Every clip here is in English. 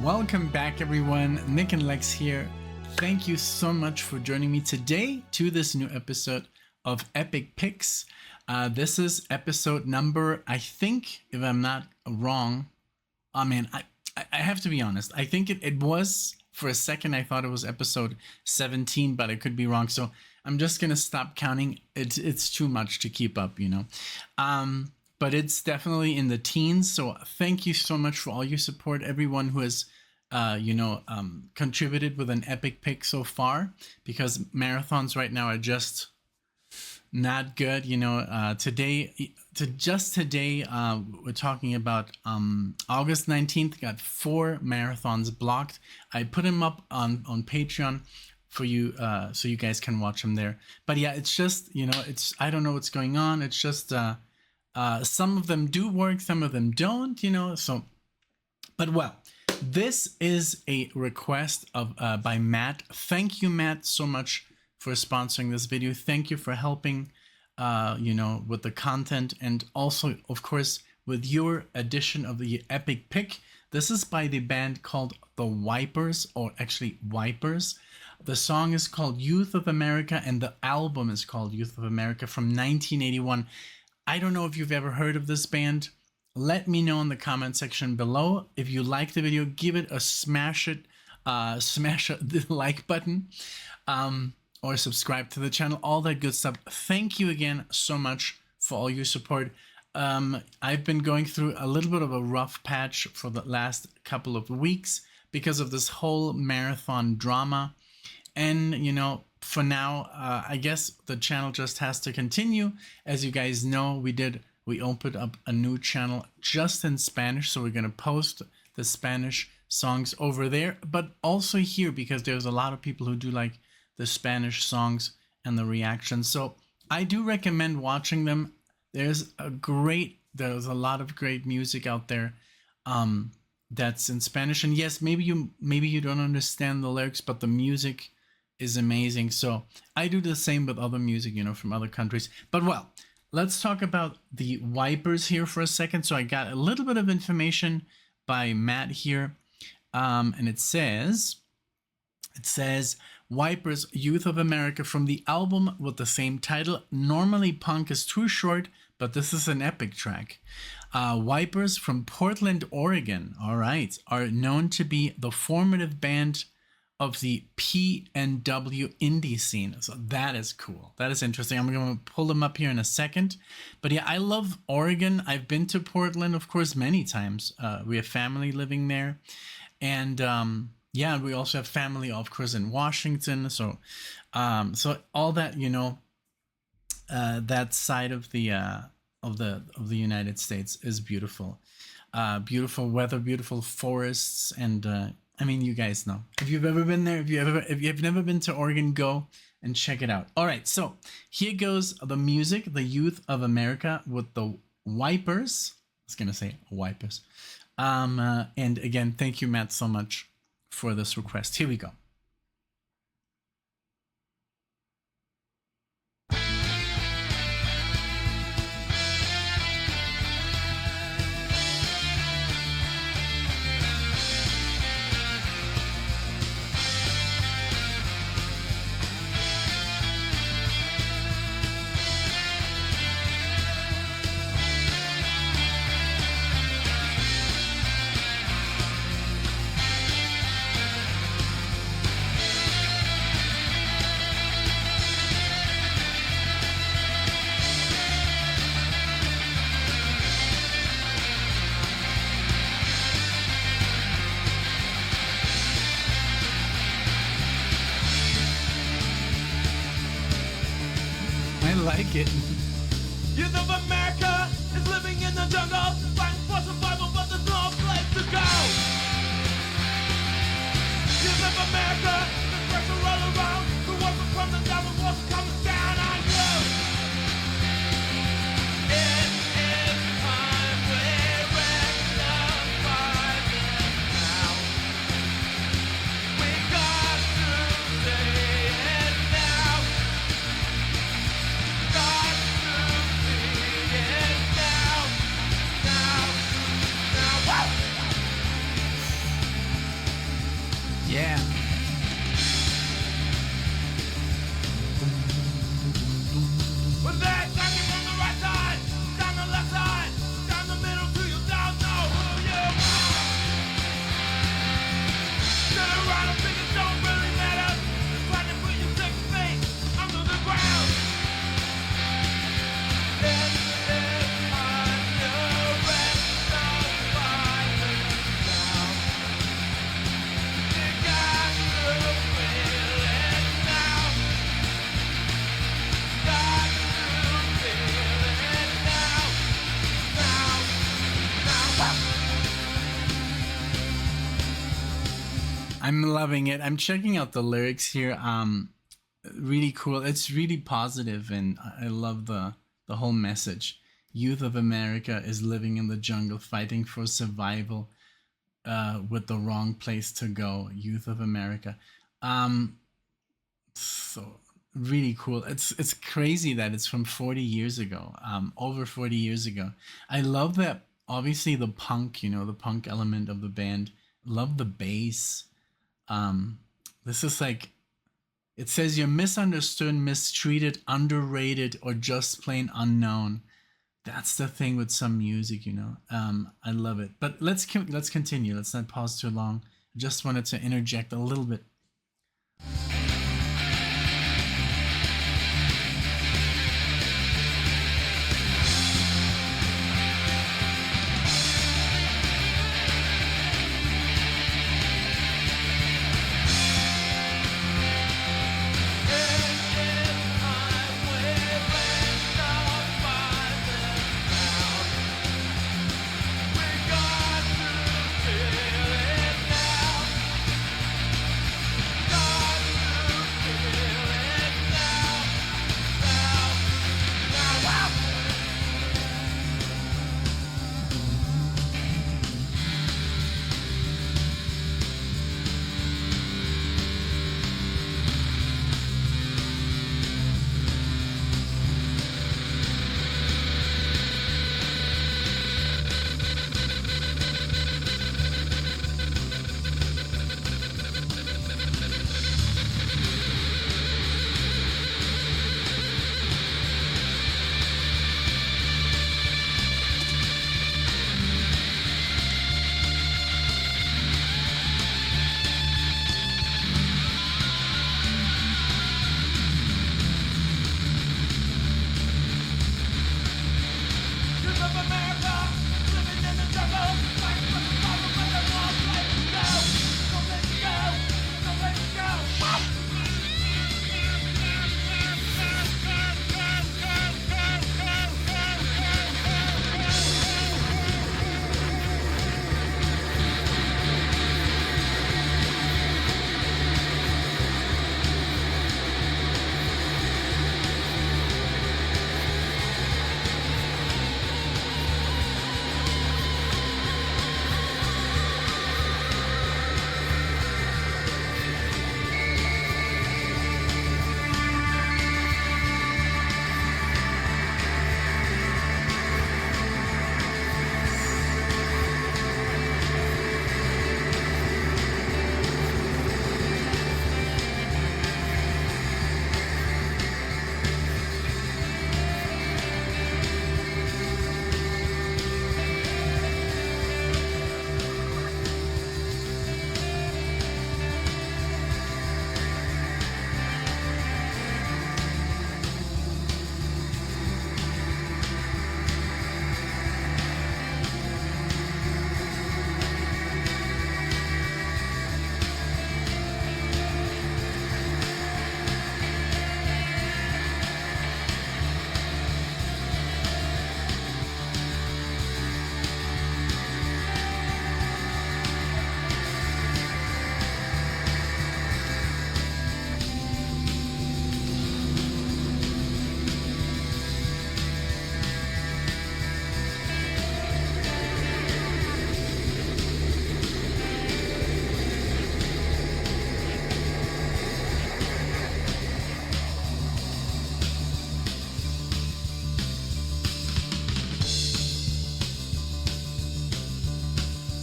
Welcome back, everyone. NicknLex here. Thank you so much for joining me today to this new episode of Epic Picks. This is episode number, I think, if I'm not wrong, I have to be honest. I think it was, for a second, I thought it was episode 17, but I could be wrong. So I'm just going to stop counting. It's too much to keep up, you know. But it's definitely in the teens. So thank you so much for all your support, everyone who has, contributed with an epic pick so far, because marathons right now are just not good. Today, we're talking about August 19th, got 4 marathons blocked. I put them up on Patreon for you, so you guys can watch them there. But yeah, it's just, I don't know what's going on. It's just, some of them do work, some of them don't, this is a request of by Matt. Thank you, Matt, so much for sponsoring this video. Thank you for helping, with the content, and also, of course, with your addition of the epic pick. This is by the band called the WIPERS, or actually WIPERS. The song is called Youth of America, and the album is called Youth of America from 1981. I don't know if you've ever heard of this band. Let me know in the comment section below. If you like the video, give it a smash the like button, or subscribe to the channel, all that good stuff. Thank you again so much for all your support. I've been going through a little bit of a rough patch for the last couple of weeks because of this whole marathon drama. And, for now, I guess the channel just has to continue. As you guys know, we opened up a new channel just in Spanish, so we're going to post the Spanish songs over there, but also here, because there's a lot of people who do like the Spanish songs and the reactions. So I do recommend watching them. There's a lot of great music out there that's in Spanish. And yes, maybe you don't understand the lyrics, but the music is amazing. So I do the same with other music, from other countries. But let's talk about the WIPERS here for a second. So I got a little bit of information by Matt here. And it says WIPERS, Youth of America, from the album with the same title. Normally punk is too short, but this is an epic track. WIPERS from Portland, Oregon, all right, are known to be the formative band of the PNW indie scene. So that is cool. That is interesting. I'm going to pull them up here in a second. But yeah, I love Oregon. I've been to Portland, of course, many times. We have family living there. And we also have family, of course, in Washington. So all that, that side of the United States is beautiful. Beautiful weather, beautiful forests, and you guys know. If you've ever been there, if you've never been to Oregon, go and check it out. All right, so here goes the music, the Youth of America with the WIPERS. I was gonna say WIPERS. And again, thank you, Matt, so much for this request. Here we go. I like it. Youth of America is living in the jungle, fighting for survival, but there's no place to go. Youth of America, there's pressure all around. The weapon from the devil was coming down on you. It is time we rectify this now. We got to say it now. Got to see I'm loving it. I'm checking out the lyrics here. Really cool. It's really positive, and I love the whole message. Youth of America is living in the jungle, fighting for survival, with the wrong place to go. Youth of America. So really cool. It's crazy that it's from 40 years ago. Over 40 years ago. I love that. Obviously, the punk. The punk element of the band. Love the bass. This is like. It says you're misunderstood, mistreated, underrated, or just plain unknown. That's the thing with some music, I love it. But let's continue. Let's not pause too long. Just wanted to interject a little bit.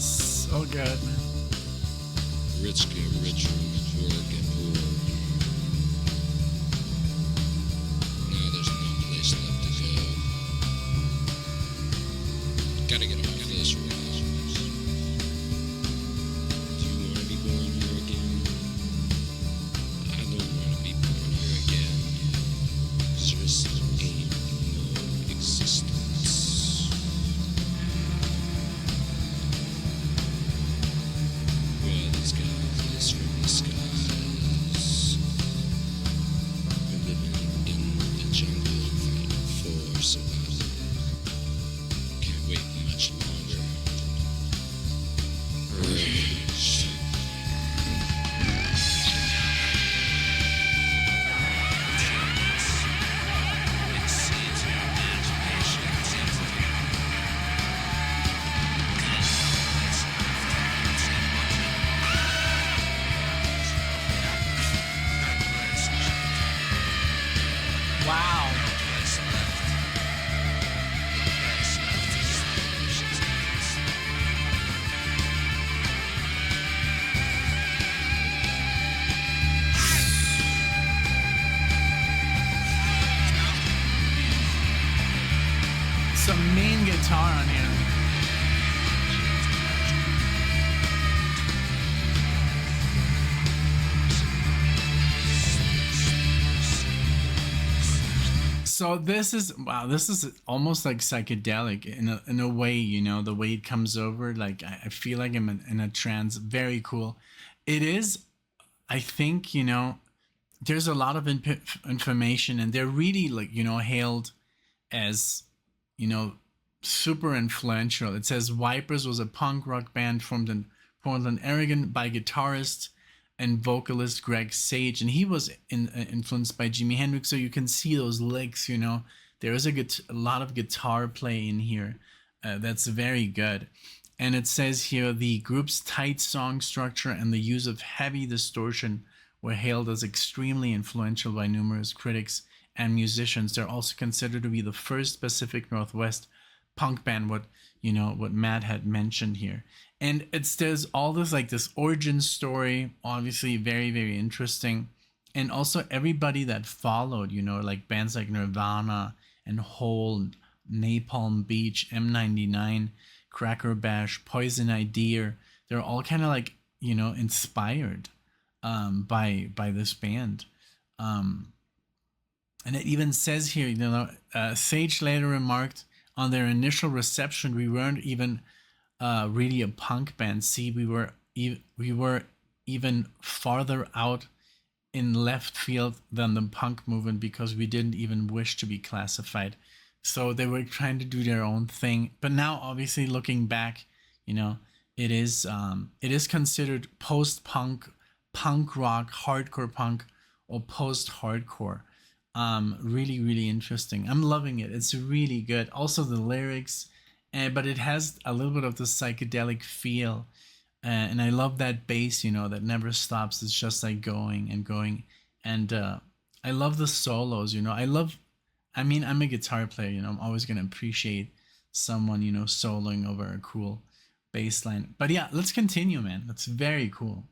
So good. Rich get richer, poor get poorer. Now there's no place left to go. Gotta get off this road. Do you wanna be born here again? I don't wanna be born here again. 'Cause there just ain't no existence. Well, these guys from the skies. We're living in the jungle, fighting for survival. Can't wait much longer. guitar on here. So this is, wow, this is almost like psychedelic in a way, you know, the way it comes over. Like I feel like I'm in a trance. Very cool. It is, I think, you know, there's a lot of information, and they're really, like, you know, hailed as, you know, super influential. It says WIPERS was a punk rock band formed in Portland, Oregon by guitarist and vocalist Greg Sage, and he was influenced by Jimi Hendrix. So you can see those licks, you know. There is a lot of guitar play in here. That's very good. And it says here the group's tight song structure and the use of heavy distortion were hailed as extremely influential by numerous critics and musicians. They're also considered to be the first Pacific Northwest punk band, what Matt had mentioned here. And there's all this, like, this origin story, obviously very, very interesting. And also everybody that followed, you know, like bands like Nirvana and Hole, Napalm Beach, M99, Cracker Bash, Poison Idea, they're all kind of, like, you know, inspired by this band. And it even says here, you know, Sage later remarked, on their initial reception, we weren't even really a punk band. See, we were even farther out in left field than the punk movement because we didn't even wish to be classified. So they were trying to do their own thing. But now, obviously, looking back, you know, it is considered post-punk, punk rock, hardcore punk, or post-hardcore. Really, really interesting. I'm loving it. It's really good. Also the lyrics, but it has a little bit of the psychedelic feel. And I love that bass, you know, that never stops. It's just like going and going. And I love the solos, you know. I mean, I'm a guitar player, you know. I'm always going to appreciate someone, you know, soloing over a cool bass line. But yeah, let's continue, man. That's very cool.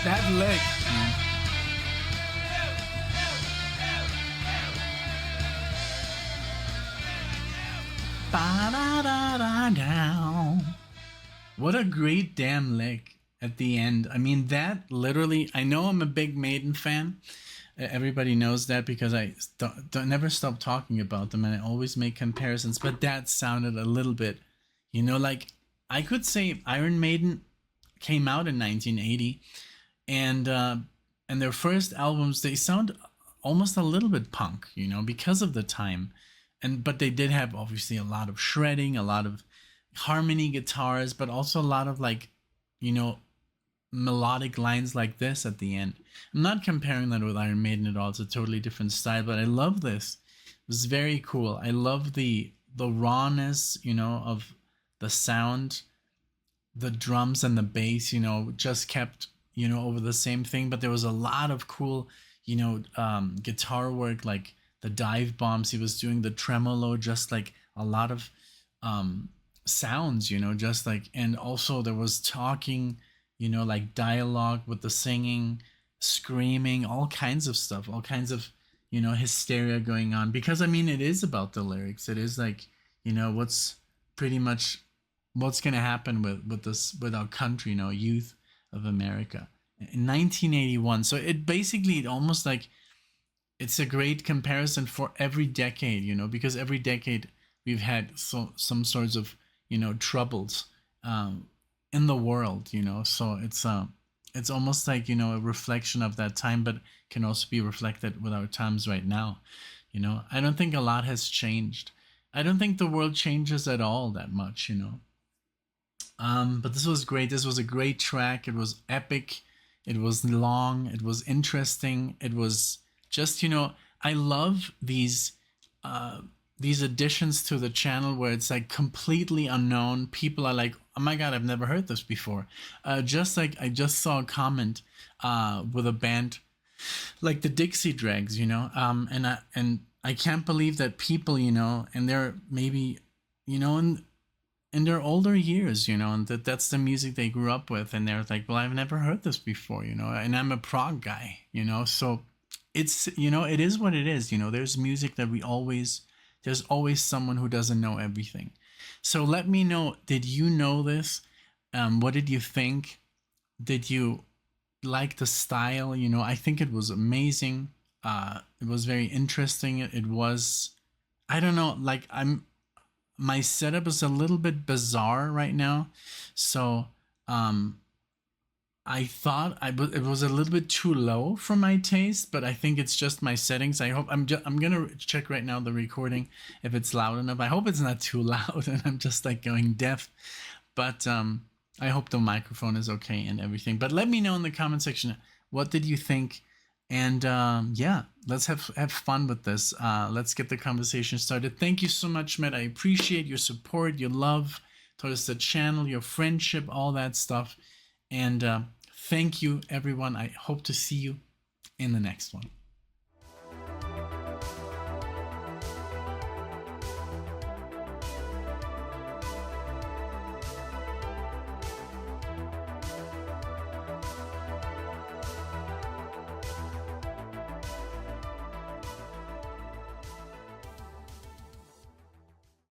That lick. Ba-da-da-da-down. What a great damn lick at the end. I mean, that literally, I know I'm a big Maiden fan. Everybody knows that because I never stop talking about them and I always make comparisons. But that sounded a little bit, like I could say Iron Maiden came out in 1980, and their first albums, they sound almost a little bit punk, because of the time. But they did have obviously a lot of shredding, a lot of harmony guitars, but also a lot of melodic lines like this at the end. I'm not comparing that with Iron Maiden at all. It's a totally different style, but I love this. It was very cool. I love the rawness, of the sound, the drums and the bass, just kept, over the same thing. But there was a lot of cool, guitar work, like the dive bombs he was doing, the tremolo, just like a lot of sounds, just like, and also there was talking, like dialogue with the singing, screaming, all kinds of stuff, all kinds of, hysteria going on. Because I mean, it is about the lyrics. It is like, what's pretty much what's going to happen with our country, youth of America in 1981. So it almost like, it's a great comparison for every decade, because every decade we've had some sorts of, troubles in the world, so it's almost like, a reflection of that time, but can also be reflected with our times right now. I don't think a lot has changed. I don't think the world changes at all that much, but this was great. This was a great track. It was epic. It was long. It was interesting. It was just, I love these additions to the channel where it's like completely unknown. People are like, oh my God, I've never heard this before. Just like I just saw a comment with a band like the Dixie Dregs, and I can't believe that people, and they're maybe, in their older years, and that's the music they grew up with, and they're like, well, I've never heard this before, and I'm a prog guy, so it's, it is what it is. There's music that there's always someone who doesn't know everything. So let me know, did you know this? What did you think? Did you like the style? I think it was amazing. It was very interesting. It was, I don't know, like my setup is a little bit bizarre right now. So, I thought it was a little bit too low for my taste, but I think it's just my settings. I hope I'm gonna check right now the recording if it's loud enough. I hope it's not too loud and I'm just like going deaf. But I hope the microphone is okay and everything. But let me know in the comment section, what did you think? And yeah, let's have fun with this. Let's get the conversation started. Thank you so much, Matt. I appreciate your support, your love towards the channel, your friendship, all that stuff. And thank you, everyone. I hope to see you in the next one.